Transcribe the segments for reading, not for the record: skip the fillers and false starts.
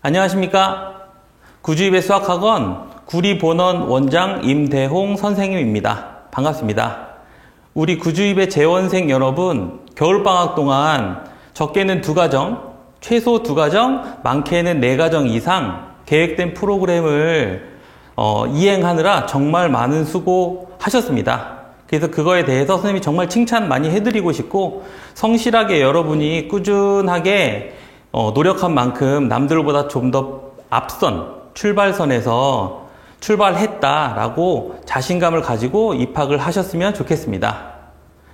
안녕하십니까. 구주입의 수학학원 구리본원 원장 임대홍 선생님입니다. 반갑습니다. 우리 구주입의 재원생 여러분, 겨울방학 동안 적게는 2과정, 최소 2과정, 많게는 4과정 이상 계획된 프로그램을 이행하느라 정말 많은 수고 하셨습니다. 그래서 그거에 대해서 선생님이 정말 칭찬 많이 해드리고 싶고, 성실하게 여러분이 꾸준하게 노력한 만큼 남들보다 좀 더 앞선 출발선에서 출발했다라고 자신감을 가지고 입학을 하셨으면 좋겠습니다.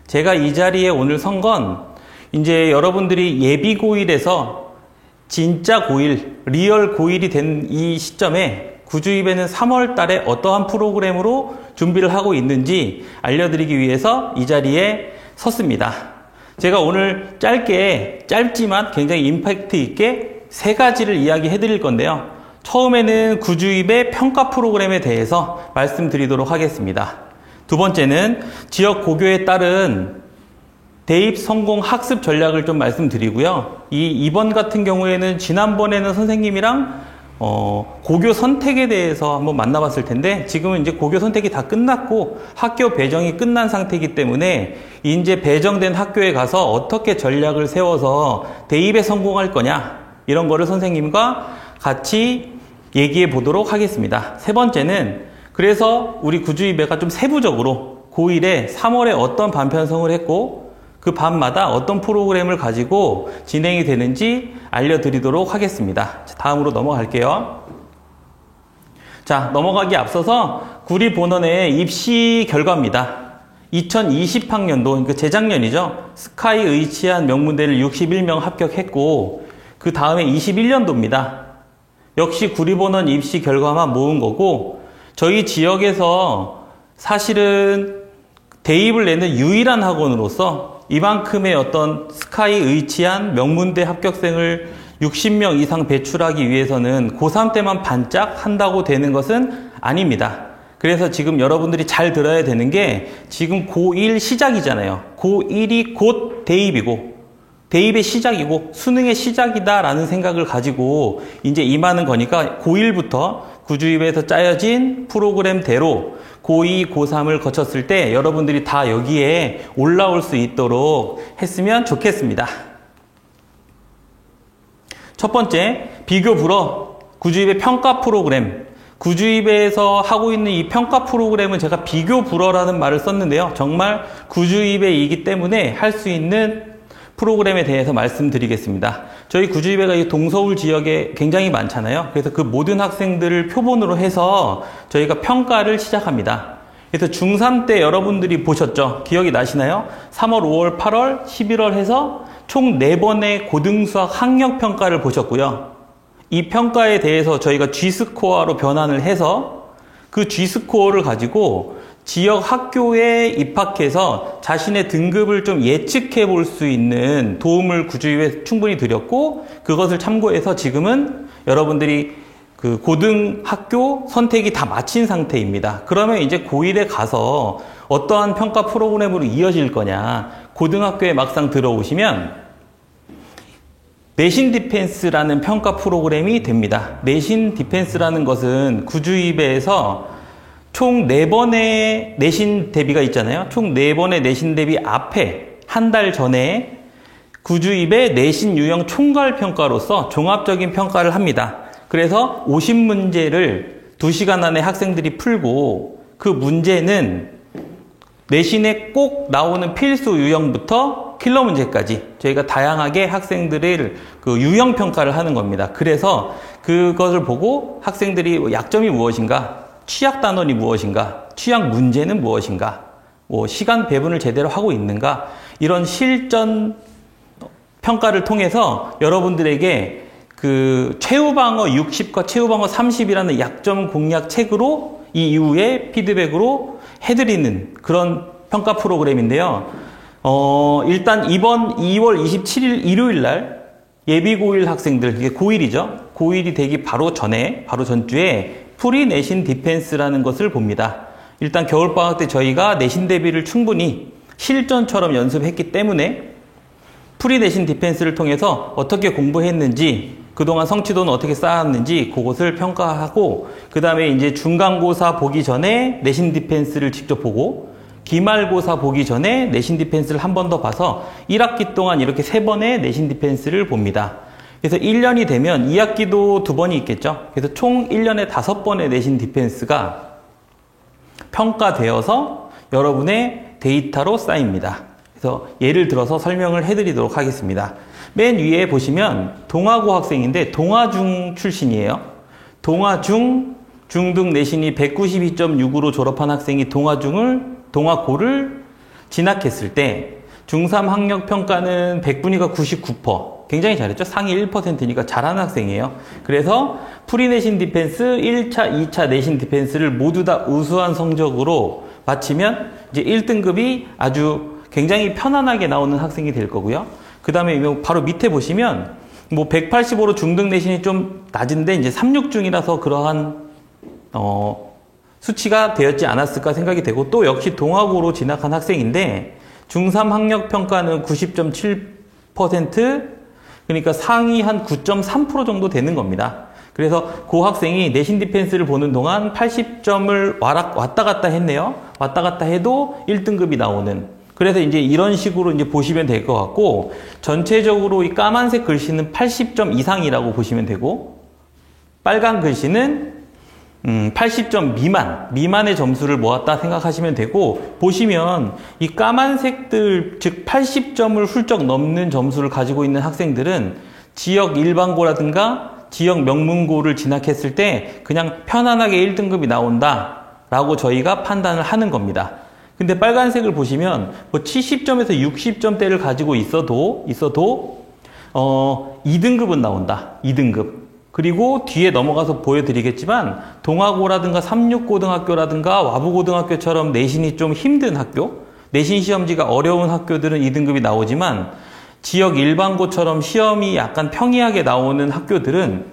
제가 이 자리에 오늘 선 건 이제 여러분들이 예비 고1에서 진짜 고1, 리얼 고1이 된 이 시점에 구주입에는 3월 달에 어떠한 프로그램으로 준비를 하고 있는지 알려드리기 위해서 이 자리에 섰습니다. 제가 오늘 짧지만 굉장히 임팩트 있게 3가지를 이야기해 드릴 건데요. 처음에는 구주입의 평가 프로그램에 대해서 말씀드리도록 하겠습니다. 두 번째는 지역 고교에 따른 대입 성공 학습 전략을 좀 말씀드리고요. 이번 같은 경우에는 지난번에는 선생님이랑 고교 선택에 대해서 한번 만나봤을 텐데, 지금은 이제 고교 선택이 다 끝났고 학교 배정이 끝난 상태이기 때문에 이제 배정된 학교에 가서 어떻게 전략을 세워서 대입에 성공할 거냐, 이런 거를 선생님과 같이 얘기해 보도록 하겠습니다. 세 번째는, 그래서 우리 구주입회가 좀 세부적으로 고1에 3월에 어떤 반편성을 했고 그 반마다 어떤 프로그램을 가지고 진행이 되는지 알려드리도록 하겠습니다. 다음으로 넘어갈게요. 자, 넘어가기 앞서서 구리본원의 입시 결과입니다. 2020학년도, 그러니까 재작년이죠. 스카이 의치한 명문대를 61명 합격했고, 그 다음에 21년도입니다. 역시 구리본원 입시 결과만 모은 거고, 저희 지역에서 사실은 대입을 내는 유일한 학원으로서 이만큼의 어떤 스카이 의치한 명문대 합격생을 60명 이상 배출하기 위해서는 고3 때만 반짝 한다고 되는 것은 아닙니다. 그래서 지금 여러분들이 잘 들어야 되는 게, 지금 고1 시작이잖아요. 고1이 곧 대입이고, 대입의 시작이고 수능의 시작이다라는 생각을 가지고 이제 임하는 거니까, 고1부터 구주입에서 짜여진 프로그램대로 고2, 고3을 거쳤을 때 여러분들이 다 여기에 올라올 수 있도록 했으면 좋겠습니다. 첫 번째, 비교 불어 구주입의 평가 프로그램. 구주입에서 하고 있는 이 평가 프로그램은 제가 비교 불어라는 말을 썼는데요. 정말 구주입이기 때문에 할 수 있는 프로그램에 대해서 말씀드리겠습니다. 저희 구주입회가 이 동서울 지역에 굉장히 많잖아요. 그래서 그 모든 학생들을 표본으로 해서 저희가 평가를 시작합니다. 그래서 중3 때 여러분들이 보셨죠? 기억이 나시나요? 3월, 5월, 8월, 11월 해서 총 4번의 고등수학 학력평가를 보셨고요. 이 평가에 대해서 저희가 G스코어로 변환을 해서 그 G스코어를 가지고 지역 학교에 입학해서 자신의 등급을 좀 예측해 볼 수 있는 도움을 구주입에 충분히 드렸고, 그것을 참고해서 지금은 여러분들이 그 고등학교 선택이 다 마친 상태입니다. 그러면 이제 고1에 가서 어떠한 평가 프로그램으로 이어질 거냐, 고등학교에 막상 들어오시면 내신 디펜스라는 평가 프로그램이 됩니다. 내신 디펜스라는 것은 구주입에서 총 4번의 내신 대비가 있잖아요. 총 4번의 내신 대비 앞에 한 달 전에 구주입의 내신 유형 총괄 평가로서 종합적인 평가를 합니다. 그래서 50문제를 2시간 안에 학생들이 풀고, 그 문제는 내신에 꼭 나오는 필수 유형부터 킬러 문제까지 저희가 다양하게 학생들을 그 유형 평가를 하는 겁니다. 그래서 그것을 보고 학생들이 약점이 무엇인가, 취약 단원이 무엇인가, 취약 문제는 무엇인가, 시간 배분을 제대로 하고 있는가, 이런 실전 평가를 통해서 여러분들에게 그 최후방어 60과 최후방어 30이라는 약점 공략 책으로 이 이후에 피드백으로 해드리는 그런 평가 프로그램인데요. 일단 이번 2월 27일 일요일 날 예비 고1 학생들, 이게 고1이죠. 고1이 되기 바로 전주에 프리 내신 디펜스라는 것을 봅니다. 일단 겨울방학 때 저희가 내신 대비를 충분히 실전처럼 연습했기 때문에 프리 내신 디펜스를 통해서 어떻게 공부했는지 그동안 성취도는 어떻게 쌓았는지 그것을 평가하고, 그 다음에 이제 중간고사 보기 전에 내신 디펜스를 직접 보고, 기말고사 보기 전에 내신 디펜스를 한 번 더 봐서 1학기 동안 이렇게 3번의 내신 디펜스를 봅니다. 그래서 1년이 되면 2학기도 2번이 있겠죠. 그래서 총 1년에 5번의 내신 디펜스가 평가되어서 여러분의 데이터로 쌓입니다. 그래서 예를 들어서 설명을 해드리도록 하겠습니다. 맨 위에 보시면 동아고 학생인데 동아중 출신이에요. 동아중, 중등 내신이 192.6으로 졸업한 학생이 동아고를 진학했을 때 중3 학력평가는 100분위가 99%. 굉장히 잘했죠? 상위 1%니까 잘하는 학생이에요. 그래서 프리내신 디펜스 1차, 2차 내신 디펜스를 모두 다 우수한 성적으로 마치면 이제 1등급이 아주 굉장히 편안하게 나오는 학생이 될 거고요. 그 다음에 바로 밑에 보시면 뭐 185로 중등 내신이 좀 낮은데 이제 36중이라서 그러한 수치가 되었지 않았을까 생각이 되고, 또 역시 동아고로 진학한 학생인데 중3 학력평가는 90.7%, 그러니까 상위 한 9.3% 정도 되는 겁니다. 그래서 그 학생이 내신 디펜스를 보는 동안 80점을 왔다 갔다 했네요. 왔다 갔다 해도 1등급이 나오는. 그래서 이제 이런 식으로 이제 보시면 될 것 같고, 전체적으로 이 까만색 글씨는 80점 이상이라고 보시면 되고, 빨간 글씨는 80점 미만의 점수를 모았다 생각하시면 되고, 보시면 이 까만색들, 즉 80점을 훌쩍 넘는 점수를 가지고 있는 학생들은 지역 일반고라든가 지역 명문고를 진학했을 때 그냥 편안하게 1등급이 나온다 라고 저희가 판단을 하는 겁니다. 근데 빨간색을 보시면 뭐 70점에서 60점대를 가지고 있어도 2등급은 나온다. 2등급. 그리고 뒤에 넘어가서 보여드리겠지만 동아고라든가 36고등학교라든가 와부고등학교처럼 내신이 좀 힘든 학교, 내신 시험지가 어려운 학교들은 2등급이 나오지만 지역 일반고처럼 시험이 약간 평이하게 나오는 학교들은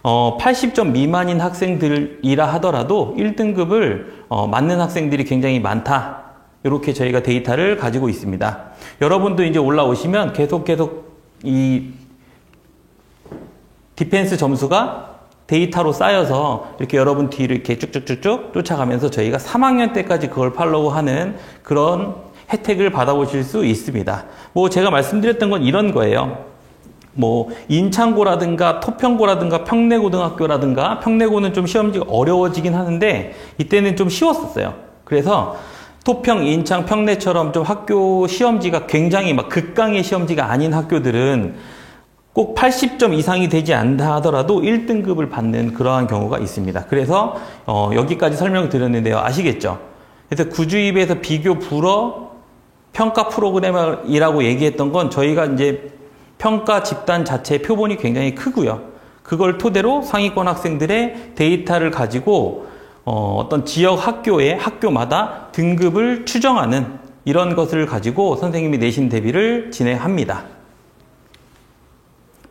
80점 미만인 학생들이라 하더라도 1등급을 맞는 학생들이 굉장히 많다. 이렇게 저희가 데이터를 가지고 있습니다. 여러분도 이제 올라오시면 계속 이 디펜스 점수가 데이터로 쌓여서 이렇게 여러분 뒤를 이렇게 쭉쭉쭉쭉 쫓아가면서 저희가 3학년 때까지 그걸 팔로우하는 그런 혜택을 받아보실 수 있습니다. 뭐 제가 말씀드렸던 건 이런 거예요. 뭐 인창고라든가 토평고라든가 평내고등학교라든가, 평내고는 좀 시험지가 어려워지긴 하는데 이때는 좀 쉬웠었어요. 그래서 토평, 인창, 평내처럼 좀 학교 시험지가 굉장히 막 극강의 시험지가 아닌 학교들은 꼭 80점 이상이 되지 않다 하더라도 1등급을 받는 그러한 경우가 있습니다. 그래서 여기까지 설명을 드렸는데요. 아시겠죠? 그래서 구주입에서 비교 불어 평가 프로그램이라고 얘기했던 건 저희가 이제 평가 집단 자체의 표본이 굉장히 크고요. 그걸 토대로 상위권 학생들의 데이터를 가지고 어떤 지역 학교마다 등급을 추정하는 이런 것을 가지고 선생님이 내신 대비를 진행합니다.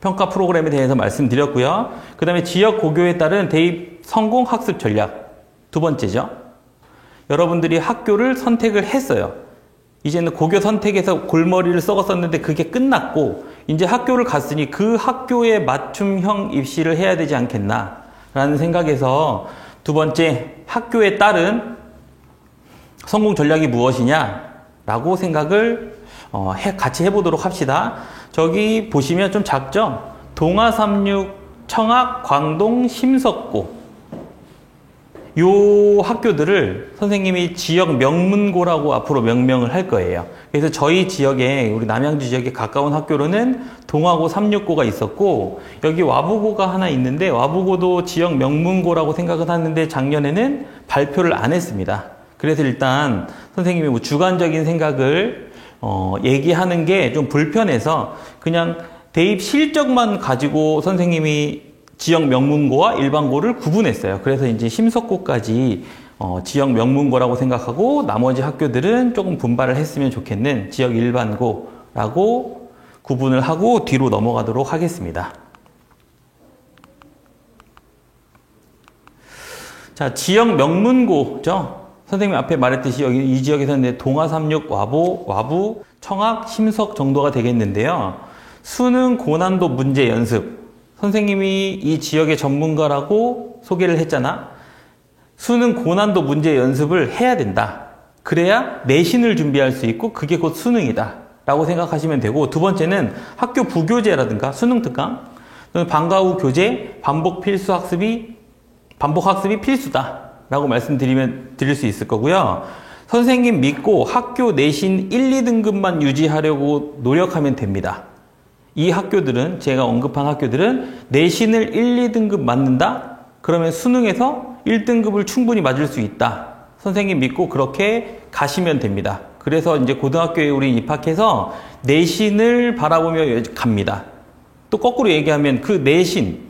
평가 프로그램에 대해서 말씀드렸고요. 그 다음에 지역 고교에 따른 대입 성공 학습 전략 두 번째죠. 여러분들이 학교를 선택을 했어요. 이제는 고교 선택에서 골머리를 썩었었는데 그게 끝났고 이제 학교를 갔으니 그 학교에 맞춤형 입시를 해야 되지 않겠나 라는 생각에서 두 번째, 학교에 따른 성공 전략이 무엇이냐 라고 생각을 같이 해보도록 합시다. 저기 보시면 좀 작죠? 동아36, 청학, 광동, 심석고 요 학교들을 선생님이 지역 명문고라고 앞으로 명명을 할 거예요. 그래서 저희 지역에, 우리 남양주 지역에 가까운 학교로는 동아고 36고가 있었고, 여기 와부고가 하나 있는데 와부고도 지역 명문고라고 생각을 하는데 작년에는 발표를 안 했습니다. 그래서 일단 선생님이 뭐 주관적인 생각을 얘기하는 게 좀 불편해서 그냥 대입 실적만 가지고 선생님이 지역 명문고와 일반고를 구분했어요. 그래서 이제 심석고까지 지역 명문고라고 생각하고 나머지 학교들은 조금 분발을 했으면 좋겠는 지역 일반고라고 구분을 하고 뒤로 넘어가도록 하겠습니다. 자, 지역 명문고죠. 선생님 앞에 말했듯이 여기 이 지역에서는 동아 36, 와부, 청학, 심석 정도가 되겠는데요. 수능 고난도 문제 연습 선생님이 이 지역의 전문가라고 소개를 했잖아. 수능 고난도 문제 연습을 해야 된다. 그래야 내신을 준비할 수 있고 그게 곧 수능이다 라고 생각하시면 되고, 두 번째는 학교 부교재라든가 수능 특강, 방과 후 교재, 반복 학습이 필수다 라고 드릴 수 있을 거고요. 선생님 믿고 학교 내신 1, 2등급만 유지하려고 노력하면 됩니다. 이 학교들은, 제가 언급한 학교들은 내신을 1, 2등급 맞는다? 그러면 수능에서 1등급을 충분히 맞을 수 있다. 선생님 믿고 그렇게 가시면 됩니다. 그래서 이제 고등학교에 우리 입학해서 내신을 바라보며 갑니다. 또 거꾸로 얘기하면 그 내신,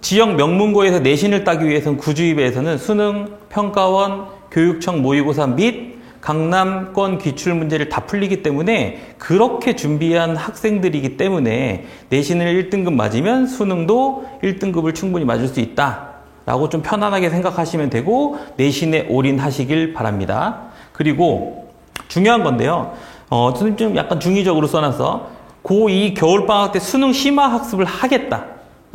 지역 명문고에서 내신을 따기 위해서는 구주입에서는 수능, 평가원, 교육청 모의고사 및 강남권 기출문제를 다 풀리기 때문에 그렇게 준비한 학생들이기 때문에 내신을 1등급 맞으면 수능도 1등급을 충분히 맞을 수 있다 라고 좀 편안하게 생각하시면 되고, 내신에 올인하시길 바랍니다. 그리고 중요한 건데요, 저는 좀 약간 중의적으로 써놨어. 고2 겨울방학 때 수능 심화학습을 하겠다.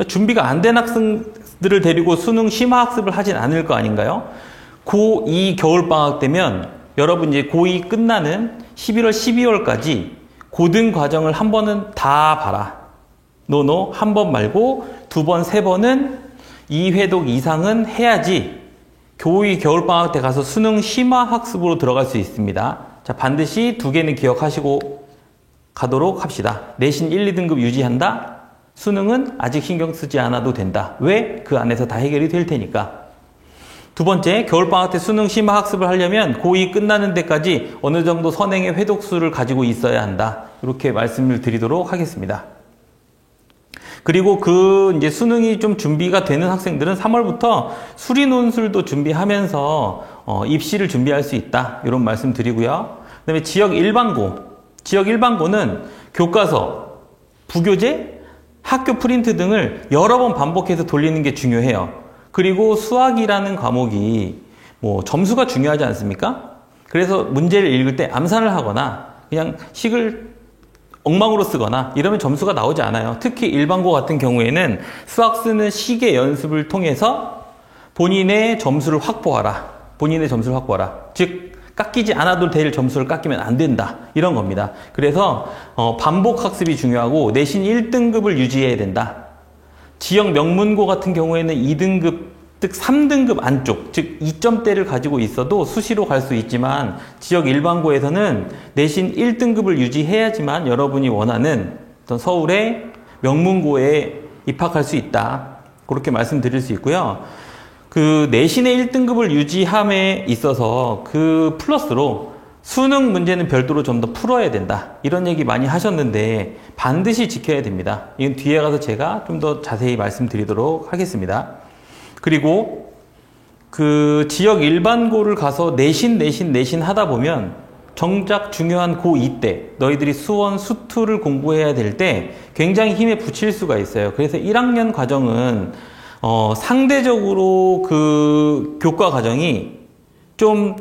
준비가 안 된 학생들을 데리고 수능 심화학습을 하진 않을 거 아닌가요? 고2 겨울방학 때면 여러분 이제 고2 끝나는 11월, 12월까지 고등 과정을 한 번은 다 봐라. 노노, 한 번 말고 두 번, 세 번은 2회독 이상은 해야지 고2 겨울방학 때 가서 수능 심화학습으로 들어갈 수 있습니다. 자, 반드시 두 개는 기억하시고 가도록 합시다. 내신 1, 2등급 유지한다. 수능은 아직 신경 쓰지 않아도 된다. 왜? 그 안에서 다 해결이 될 테니까. 두 번째, 겨울방학 때 수능 심화학습을 하려면 고2 끝나는 데까지 어느 정도 선행의 회독수를 가지고 있어야 한다. 이렇게 말씀을 드리도록 하겠습니다. 그리고 이제 수능이 좀 준비가 되는 학생들은 3월부터 수리 논술도 준비하면서 입시를 준비할 수 있다. 이런 말씀 드리고요. 그 다음에 지역 일반고는 교과서, 부교재, 학교 프린트 등을 여러 번 반복해서 돌리는 게 중요해요. 그리고 수학이라는 과목이 점수가 중요하지 않습니까? 그래서 문제를 읽을 때 암산을 하거나 그냥 식을 엉망으로 쓰거나 이러면 점수가 나오지 않아요. 특히 일반고 같은 경우에는 수학 쓰는 식의 연습을 통해서 본인의 점수를 확보하라. 즉 깎이지 않아도 될 점수를 깎이면 안 된다. 이런 겁니다. 그래서 반복 학습이 중요하고 내신 1등급을 유지해야 된다. 지역 명문고 같은 경우에는 2등급, 즉 3등급 안쪽, 즉 2점대를 가지고 있어도 수시로 갈 수 있지만 지역 일반고에서는 내신 1등급을 유지해야지만 여러분이 원하는 어떤 서울의 명문고에 입학할 수 있다. 그렇게 말씀드릴 수 있고요. 그 내신의 1등급을 유지함에 있어서 그 플러스로 수능 문제는 별도로 좀 더 풀어야 된다. 이런 얘기 많이 하셨는데 반드시 지켜야 됩니다. 이건 뒤에 가서 제가 좀 더 자세히 말씀드리도록 하겠습니다. 그리고 그 지역 일반고를 가서 내신 하다 보면 정작 중요한 고2 때 너희들이 수원, 수투를 공부해야 될 때 굉장히 힘에 부칠 수가 있어요. 그래서 1학년 과정은 상대적으로 그 교과 과정이 좀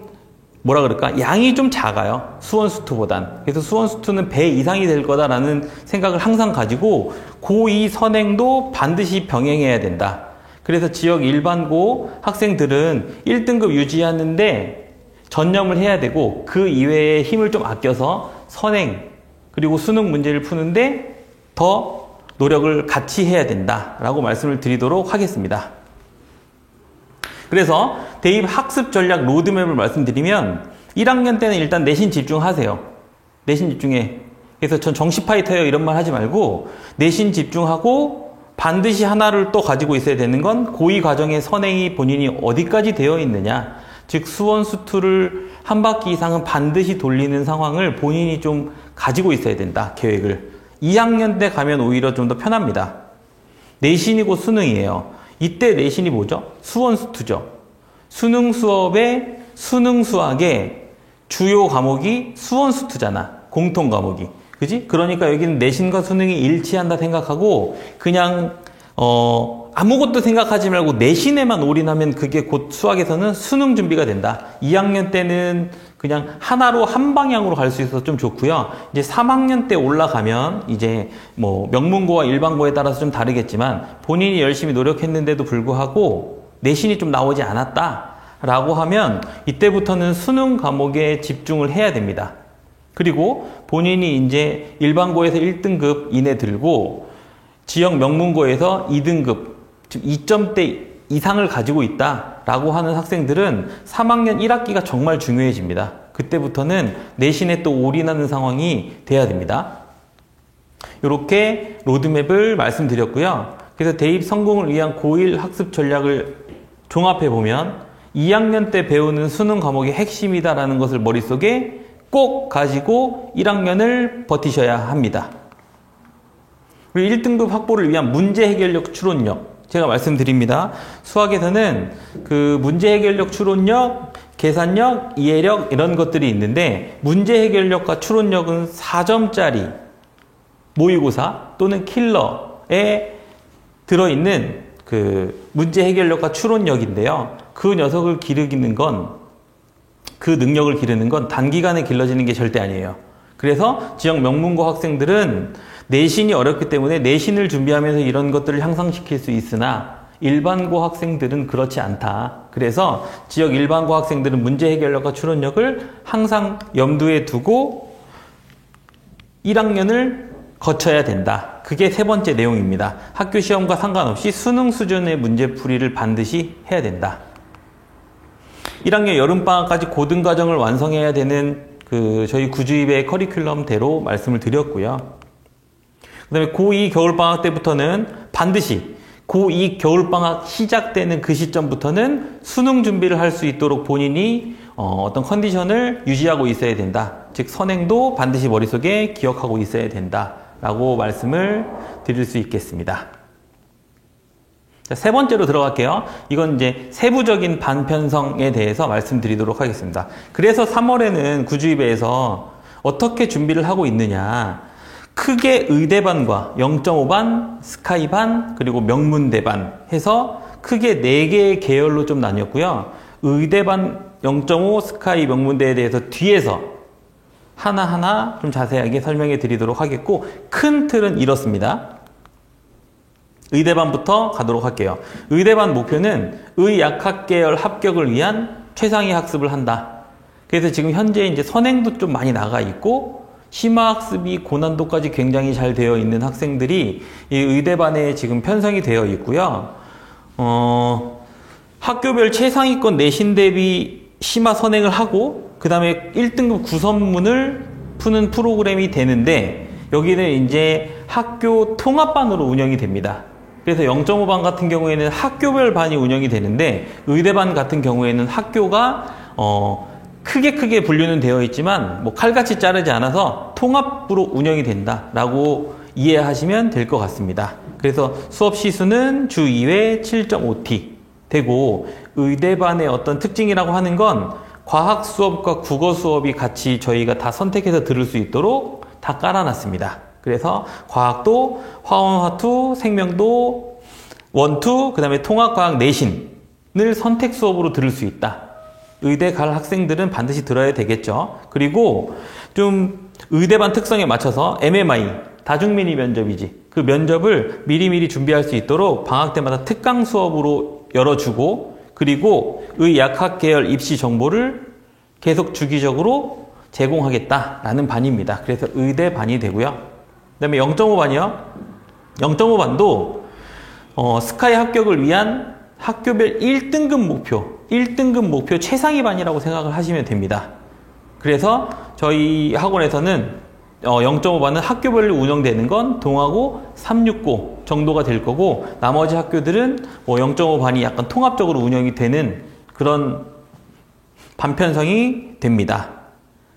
양이 좀 작아요. 수원 수투보단. 그래서 수원 수투는 배 이상이 될 거다라는 생각을 항상 가지고 고2 선행도 반드시 병행해야 된다. 그래서 지역 일반고 학생들은 1등급 유지하는데 전념을 해야 되고 그 이외에 힘을 좀 아껴서 선행 그리고 수능 문제를 푸는데 더 노력을 같이 해야 된다라고 말씀을 드리도록 하겠습니다. 그래서 대입 학습 전략 로드맵을 말씀드리면 1학년 때는 일단 내신 집중하세요. 내신 집중해. 그래서 전 정시 파이터예요 이런 말 하지 말고 내신 집중하고 반드시 하나를 또 가지고 있어야 되는 건 고2 과정의 선행이 본인이 어디까지 되어 있느냐. 즉 수원 수투를 한 바퀴 이상은 반드시 돌리는 상황을 본인이 좀 가지고 있어야 된다. 계획을. 2학년 때 가면 오히려 좀 더 편합니다. 내신이고 수능이에요. 이때 내신이 뭐죠? 수원 수투죠. 수능 수업의 수능 수학의 주요 과목이 수원 수투잖아. 공통 과목이. 그지? 그러니까 여기는 내신과 수능이 일치한다 생각하고 그냥 아무것도 생각하지 말고 내신에만 올인하면 그게 곧 수학에서는 수능 준비가 된다. 2학년 때는 그냥 하나로 한 방향으로 갈 수 있어서 좀 좋고요. 이제 3학년 때 올라가면 이제 뭐 명문고와 일반고에 따라서 좀 다르겠지만 본인이 열심히 노력했는데도 불구하고 내신이 좀 나오지 않았다라고 하면 이때부터는 수능 과목에 집중을 해야 됩니다. 그리고 본인이 이제 일반고에서 1등급 이내 들고 지역 명문고에서 2등급, 즉 2점대 이상을 가지고 있다라고 하는 학생들은 3학년 1학기가 정말 중요해집니다. 그때부터는 내신에 또 올인하는 상황이 돼야 됩니다. 이렇게 로드맵을 말씀드렸고요. 그래서 대입 성공을 위한 고1 학습 전략을 종합해 보면 2학년 때 배우는 수능 과목이 핵심이다라는 것을 머릿속에 꼭 가지고 1학년을 버티셔야 합니다. 그리고 1등급 확보를 위한 문제 해결력 추론력. 제가 말씀드립니다. 수학에서는 그 문제 해결력 추론력, 계산력, 이해력 이런 것들이 있는데 문제 해결력과 추론력은 4점짜리 모의고사 또는 킬러에 들어있는 그 문제 해결력과 추론력인데요. 그 녀석을 기르는 건 그 능력을 기르는 건 단기간에 길러지는 게 절대 아니에요. 그래서 지역 명문고 학생들은 내신이 어렵기 때문에 내신을 준비하면서 이런 것들을 향상시킬 수 있으나 일반고 학생들은 그렇지 않다. 그래서 지역 일반고 학생들은 문제 해결력과 추론력을 항상 염두에 두고 1학년을 거쳐야 된다. 그게 세 번째 내용입니다. 학교 시험과 상관없이 수능 수준의 문제풀이를 반드시 해야 된다. 1학년 여름방학까지 고등과정을 완성해야 되는 저희 구주입의 커리큘럼대로 말씀을 드렸고요. 그 다음에 고2 겨울방학 때부터는 반드시 고2 겨울방학 시작되는 그 시점부터는 수능 준비를 할 수 있도록 본인이 어떤 컨디션을 유지하고 있어야 된다. 즉 선행도 반드시 머릿속에 기억하고 있어야 된다라고 말씀을 드릴 수 있겠습니다. 자, 세 번째로 들어갈게요. 이건 이제 세부적인 반편성에 대해서 말씀드리도록 하겠습니다. 그래서 3월에는 구주입에서 어떻게 준비를 하고 있느냐. 크게 의대반과 0.5반, 스카이반, 그리고 명문대반 해서 크게 4개의 계열로 좀 나뉘었고요. 의대반 0.5, 스카이, 명문대에 대해서 뒤에서 하나하나 좀 자세하게 설명해 드리도록 하겠고 큰 틀은 이렇습니다. 의대반부터 가도록 할게요. 의대반 목표는 의약학 계열 합격을 위한 최상위 학습을 한다. 그래서 지금 현재 이제 선행도 좀 많이 나가 있고 심화학습이 고난도까지 굉장히 잘 되어 있는 학생들이 이 의대반에 지금 편성이 되어 있고요. 학교별 최상위권 내신 대비 심화 선행을 하고 그 다음에 1등급 구선문을 푸는 프로그램이 되는데 여기는 이제 학교 통합반으로 운영이 됩니다. 그래서 0.5반 같은 경우에는 학교별 반이 운영이 되는데 의대반 같은 경우에는 학교가 크게 분류는 되어 있지만 뭐 칼같이 자르지 않아서 통합으로 운영이 된다라고 이해하시면 될 것 같습니다. 그래서 수업 시수는 주 2회 7.5T 되고 의대반의 어떤 특징이라고 하는 건 과학 수업과 국어 수업이 같이 저희가 다 선택해서 들을 수 있도록 다 깔아놨습니다. 그래서 과학도 화원, 화투, 생명도 원투, 그 다음에 통합과학 내신을 선택 수업으로 들을 수 있다. 의대 갈 학생들은 반드시 들어야 되겠죠. 그리고 좀 의대반 특성에 맞춰서 MMI, 다중민의 면접이지. 그 면접을 미리미리 준비할 수 있도록 방학 때마다 특강 수업으로 열어주고 그리고 의약학 계열 입시 정보를 계속 주기적으로 제공하겠다라는 반입니다. 그래서 의대반이 되고요. 그 다음에 0.5반이요. 0.5반도 스카이 합격을 위한 학교별 1등급 목표 최상위 반이라고 생각을 하시면 됩니다. 그래서 저희 학원에서는 0.5반은 학교별로 운영되는 건 동아고 365 정도가 될 거고 나머지 학교들은 0.5반이 약간 통합적으로 운영이 되는 그런 반편성이 됩니다.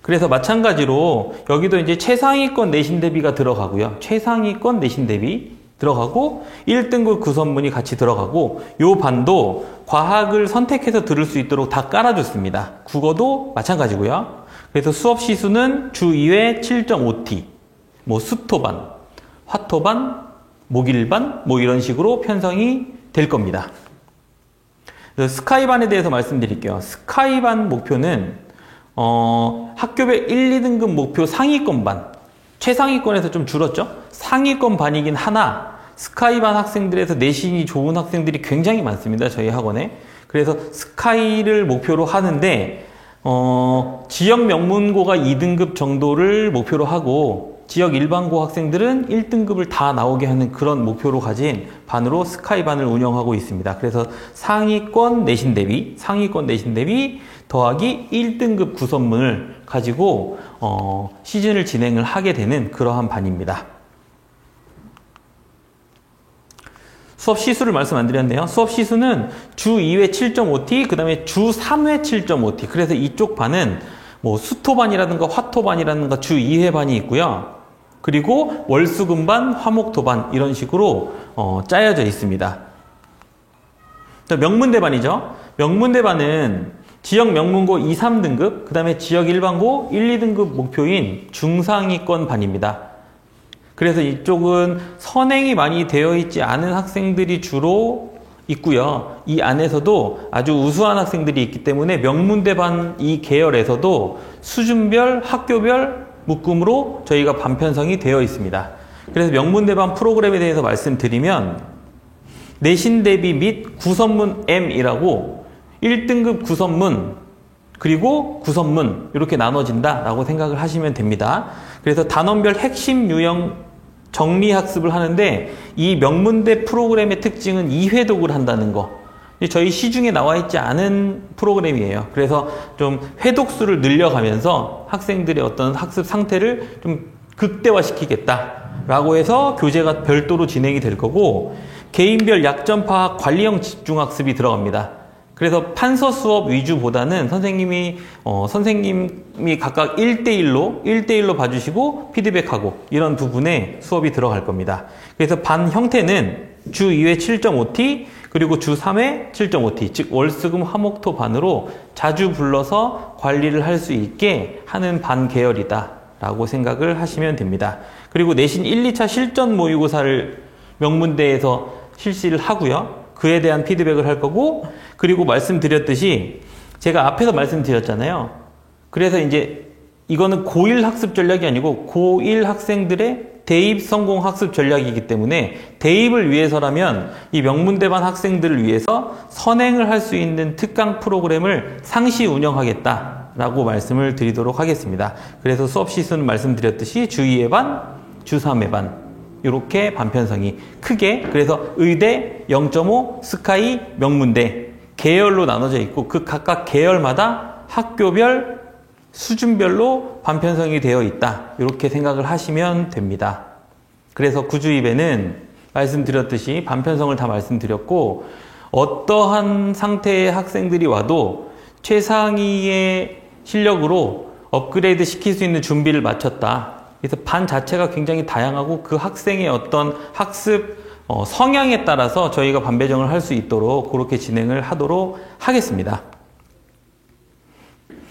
그래서 마찬가지로 여기도 이제 최상위권 내신 대비가 들어가고요. 최상위권 내신 대비 들어가고 1등급 구선문이 같이 들어가고 요 반도 과학을 선택해서 들을 수 있도록 다 깔아줬습니다. 국어도 마찬가지고요. 그래서 수업 시수는 주 2회 7.5T 뭐 수토반, 화토반, 목일반 뭐 이런 식으로 편성이 될 겁니다. 스카이반에 대해서 말씀드릴게요. 스카이반 목표는 학교별 1, 2등급 목표 상위권 반, 최상위권에서 좀 줄었죠? 상위권 반이긴 하나 스카이반 학생들에서 내신이 좋은 학생들이 굉장히 많습니다. 저희 학원에. 그래서 스카이를 목표로 하는데 지역 명문고가 2등급 정도를 목표로 하고 지역 일반고 학생들은 1등급을 다 나오게 하는 그런 목표로 가진 반으로 스카이반을 운영하고 있습니다. 그래서 상위권 내신 대비 더하기 1등급 구선문을 가지고 시즌을 진행을 하게 되는 그러한 반입니다. 수업 시수를 말씀 안 드렸네요. 수업 시수는 주 2회 7.5T, 그 다음에 주 3회 7.5T. 그래서 이쪽 반은 뭐 수토반이라든가 화토반이라든가 주 2회 반이 있고요. 그리고 월수금반, 화목토반 이런 식으로 짜여져 있습니다. 명문대반이죠. 명문대반은 지역 명문고 2, 3등급, 그 다음에 지역 일반고 1, 2등급 목표인 중상위권 반입니다. 그래서 이쪽은 선행이 많이 되어 있지 않은 학생들이 주로 있고요. 이 안에서도 아주 우수한 학생들이 있기 때문에 명문대반 이 계열에서도 수준별, 학교별 묶음으로 저희가 반 편성이 되어 있습니다. 그래서 명문대반 프로그램에 대해서 말씀드리면 내신 대비 및 구선문 M이라고 1등급 구선문 그리고 구선문 이렇게 나눠진다 라고 생각을 하시면 됩니다. 그래서 단원별 핵심 유형 정리학습을 하는데 이 명문대 프로그램의 특징은 2회독을 한다는 거. 저희 시중에 나와 있지 않은 프로그램이에요. 그래서 좀 회독수를 늘려가면서 학생들의 어떤 학습 상태를 좀 극대화시키겠다라고 해서 교재가 별도로 진행이 될 거고 개인별 약점 파악 관리형 집중학습이 들어갑니다. 그래서 판서 수업 위주보다는 선생님이 각각 1대1로 봐주시고 피드백하고 이런 부분에 수업이 들어갈 겁니다. 그래서 반 형태는 주 2회 7.5T 그리고 주 3회 7.5T 즉 월수금 화목토 반으로 자주 불러서 관리를 할 수 있게 하는 반 계열이다 라고 생각을 하시면 됩니다. 그리고 내신 1, 2차 실전 모의고사를 명문대에서 실시를 하고요. 그에 대한 피드백을 할 거고 그리고 말씀드렸듯이 제가 앞에서 말씀드렸잖아요. 그래서 이제 이거는 고1 학습 전략이 아니고 고1 학생들의 대입 성공 학습 전략이기 때문에 대입을 위해서라면 이 명문대반 학생들을 위해서 선행을 할 수 있는 특강 프로그램을 상시 운영하겠다라고 말씀을 드리도록 하겠습니다. 그래서 수업 시수는 말씀드렸듯이 주 2회 반, 주 3회 반 이렇게 반편성이 크게 그래서 의대 0.5, 스카이, 명문대 계열로 나눠져 있고 그 각각 계열마다 학교별 수준별로 반편성이 되어 있다 이렇게 생각을 하시면 됩니다. 그래서 구주입에는 말씀드렸듯이 반편성을 다 말씀드렸고 어떠한 상태의 학생들이 와도 최상위의 실력으로 업그레이드 시킬 수 있는 준비를 마쳤다. 그래서 반 자체가 굉장히 다양하고 그 학생의 어떤 학습 성향에 따라서 저희가 반 배정을 할 수 있도록 그렇게 진행을 하도록 하겠습니다.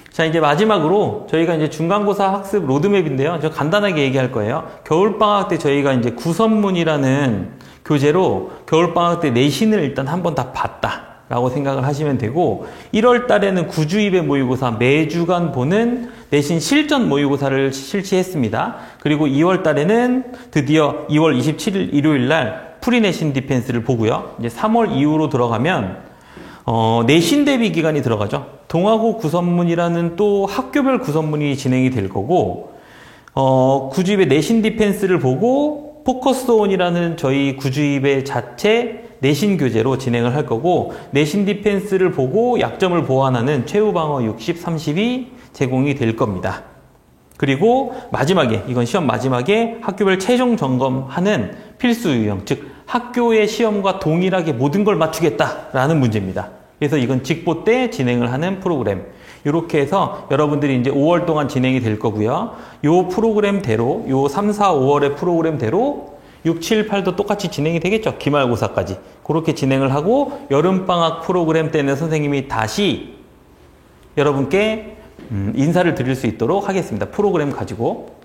자, 이제 마지막으로 저희가 이제 중간고사 학습 로드맵인데요. 저 간단하게 얘기할 거예요. 겨울방학 때 저희가 이제 구선문이라는 교재로 겨울방학 때 내신을 일단 한번 다 봤다. 라고 생각을 하시면 되고 1월 달에는 구주입의 모의고사 매주간 보는 내신 실전 모의고사를 실시했습니다. 그리고 2월 달에는 드디어 2월 27일 일요일 날 프리내신 디펜스를 보고요. 이제 3월 이후로 들어가면 내신 대비 기간이 들어가죠. 동아고 구선문이라는 또 학교별 구선문이 진행이 될 거고 구주입의 내신 디펜스를 보고 포커스온이라는 저희 구주입의 자체 내신 교재로 진행을 할 거고 내신 디펜스를 보고 약점을 보완하는 최후 방어 60, 30이 제공이 될 겁니다. 그리고 마지막에 이건 시험 마지막에 학교별 최종 점검하는 필수 유형 즉 학교의 시험과 동일하게 모든 걸 맞추겠다라는 문제입니다. 그래서 이건 직보 때 진행을 하는 프로그램 이렇게 해서 여러분들이 이제 5월 동안 진행이 될 거고요. 요 프로그램대로 요 3, 4, 5월의 프로그램대로 6, 7, 8도 똑같이 진행이 되겠죠. 기말고사까지. 그렇게 진행을 하고 여름방학 프로그램 때는 선생님이 다시 여러분께 인사를 드릴 수 있도록 하겠습니다. 프로그램 가지고.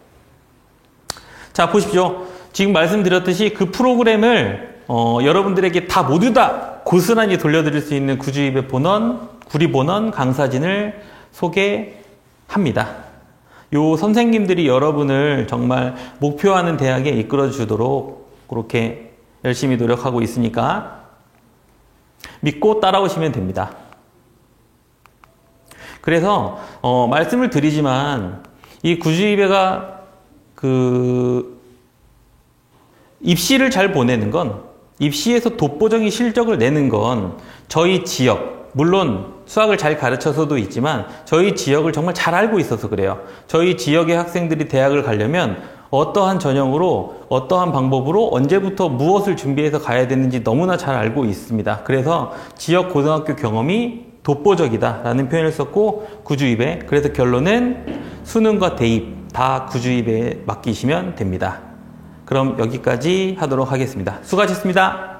자, 보십시오. 지금 말씀드렸듯이 그 프로그램을 여러분들에게 다 모두 다 고스란히 돌려드릴 수 있는 구주입의 본원, 구리본원 강사진을 소개합니다. 요 선생님들이 여러분을 정말 목표하는 대학에 이끌어 주도록 그렇게 열심히 노력하고 있으니까 믿고 따라오시면 됩니다. 그래서 말씀을 드리지만 이 구주입회가 입시를 잘 보내는 건, 입시에서 독보적인 실적을 내는 건 저희 지역, 물론 수학을 잘 가르쳐서도 있지만 저희 지역을 정말 잘 알고 있어서 그래요. 저희 지역의 학생들이 대학을 가려면 어떠한 전형으로, 어떠한 방법으로 언제부터 무엇을 준비해서 가야 되는지 너무나 잘 알고 있습니다. 그래서 지역 고등학교 경험이 독보적이다라는 표현을 썼고, 구주입에, 그래서 결론은 수능과 대입 다 구주입에 맡기시면 됩니다. 그럼 여기까지 하도록 하겠습니다. 수고하셨습니다.